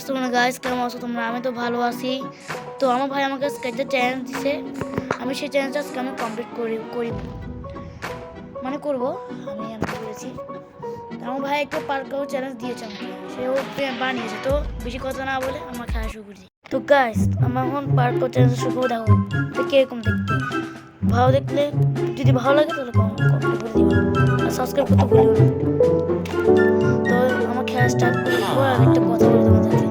তোমরা গাইস কেমন আছো তোমরা? আমি তো ভালো আছি। তো আমার ভাই আমাকে একটা চ্যালেঞ্জ দিছে, আমি সেই চ্যালেঞ্জটা আজকে আমি কমপ্লিট করব। আমি বলেছি আমার ভাই একটা পার্কেও চ্যালেঞ্জ দিয়েছে আমাকে, সেও বানিয়েছে। তো বেশি কথা না বলে আমার খেলা শুরু করছি। তো গাইস আমার এখন পার্কেও চ্যালেঞ্জ শুরু করে দেখো কিরকম দেখতে। ভালো দেখলে যদি ভালো লাগে তাহলে কমেন্ট করে দিও আর সাবস্ক্রাইব করতে ভুলিও না। তো আমার খেলা স্টার্ট করবো আর একটা কথা বলি তোমাদেরকে।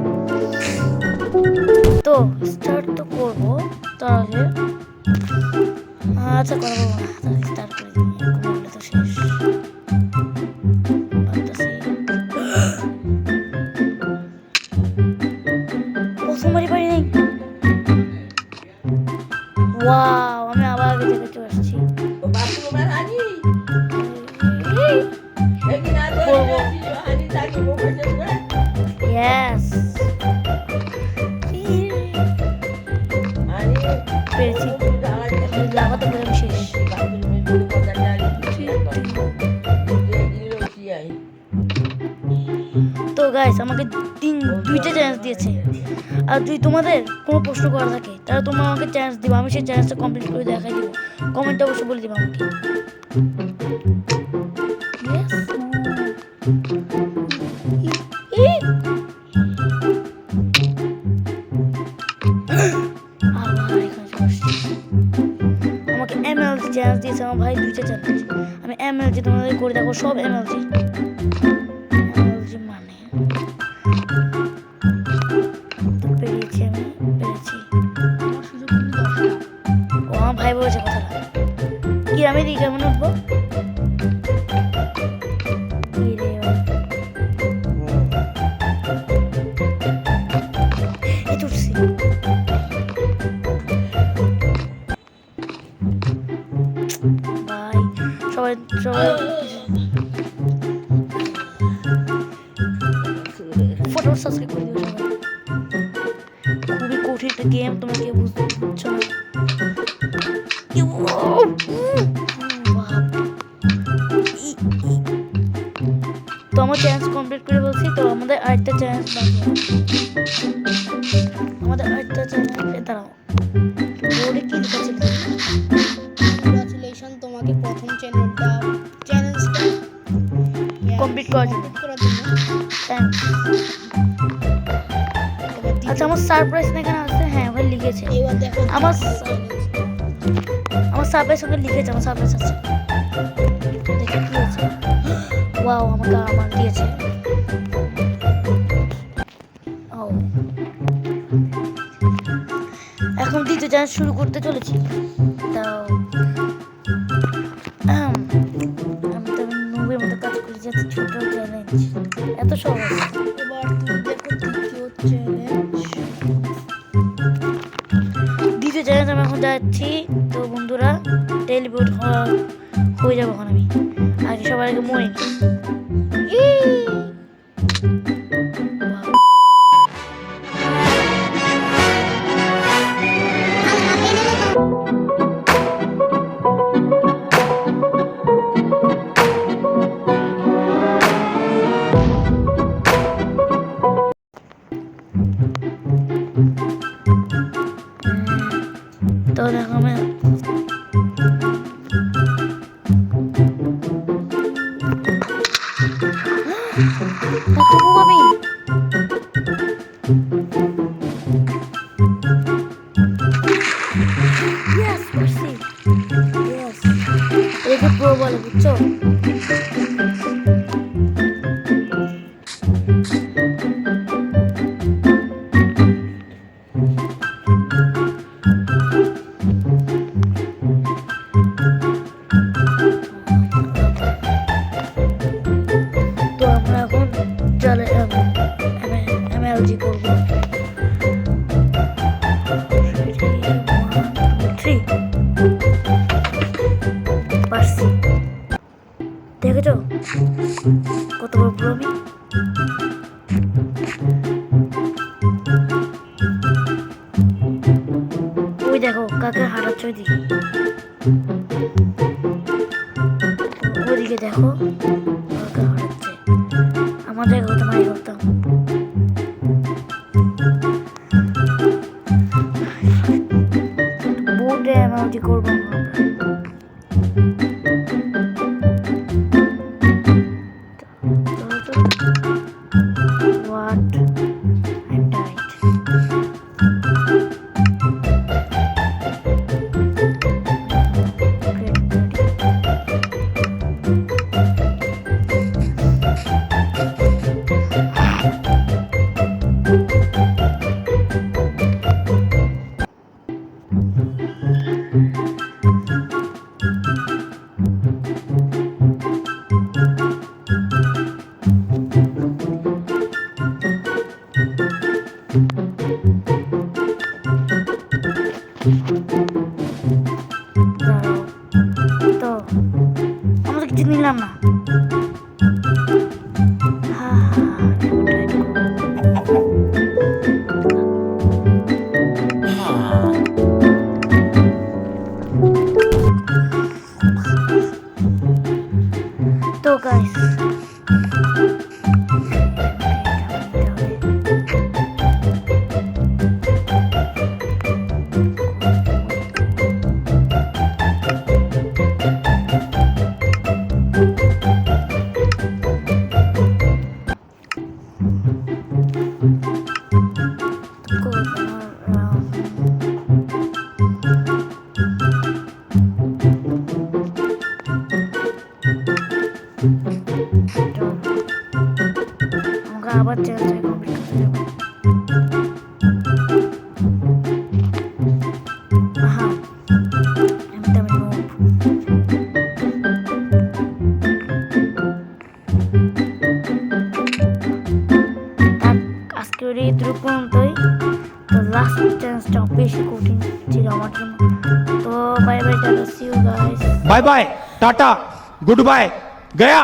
তো স্টার্ট তো করবো তার আগে আচ্ছা কথা বলবো না, তাহলে স্টার্ট করে দিই। বললে তো শেষ প্রথমবারই পারি নাই। ওয়াও, আমি আবার আগে থেকে চলে আসছি। Yes. পেরেছি। লাগাতে পেরে আমি শেষ। তো গাইস আমাকে দুইটা চ্যালেঞ্জ দিয়েছে। আর যদি তোমাদের কোনো প্রশ্ন করা থাকে তাহলে তোমরা আমাকে চ্যালেঞ্জ দিবা, আমি সেই চ্যালেঞ্জটা কমপ্লিট করে দেখাই দিব। কমেন্টে অবশ্যই বলে দিবা আমাকে। আমাকে এমএলজি চ্যালেঞ্জ দিয়েছে আমার ভাই, দুইটা চ্যালেঞ্জ। আমি এমএলজি তোমাদের করে দেখো, সব এমএলজি মানে পেরেছি, আমি পেরেছি। ও আমার ভাই বলেছে কথাটা কি, আমি দিই কেমন উঠবো। সবাই ফটো সাবস্ক্রাইব করে দিও সবাই। খুবই কঠিন একটা গেম, তোমরা কেউ বুঝছো না। তো আমার চ্যালেঞ্জ কমপ্লিট করে বলছি। তো আমাদের আরেকটা চ্যালেঞ্জ বাকি, আমাদের আরেকটা চ্যালেঞ্জ। দাঁড়াও বোর্ডে কি লেখা ছিল? কংগ্রাচুলেশন তোমাকে প্রথম চ্যালেঞ্জটা কমপ্লিট করার জন্য থ্যাঙ্কস। আচ্ছা আমার সারপ্রাইজ এখানে আছে। হ্যাঁ ওখানে লিখেছে এবার দেখো আমার সারপ্রাইজ ওখানে লিখেছে। আমার সারপ্রাইজ আছে, দেখে কি আছে। ওয়াও আমাকে আমার দিয়েছে। ও এখন দ্বিতীয় চ্যালেঞ্জ শুরু করতে চলেছি। তাও আমি তো নুবের মতো কাজ করি, যে ছোট চ্যালেঞ্জ এত সহজ। এবার তুমি দেখো দ্বিতীয় চ্যালেঞ্জ। দ্বিতীয় চ্যালেঞ্জ আমি এখন যাচ্ছি। তো বন্ধুরা টেলিপোর্ট হয়ে যাবো এখন আমি। আগে সবার আগে মরে নি। তো দেখো আমি আমি Yes, merci. Yes. এটা প্রো বলে বুঝছো? তো আমরা এখন চলে এমএলজি করবো। পারছি, দেখেছো কত বড় প্রো আমি। ওই দেখো কাকে হারাচ্ছ, ওইদিকে ওইদিকে দেখো কাকে হারাচ্ছে। আমাদের হতো মারি করতাম। what and died. তো আমরা তো কিছু নিলাম না। তো গাইস আমাকে আবার চ্যালেঞ্জ কমপ্লিট করতে যাবো। আহা আমি নোব। আজকে ওই দ্রুপ পর্যন্তই। তো লাস্ট চ্যালেঞ্জটা বেশি কঠিন ছিল আমার জন্য। তো bye bye, tata, see you guys. Bye bye tata goodbye गया।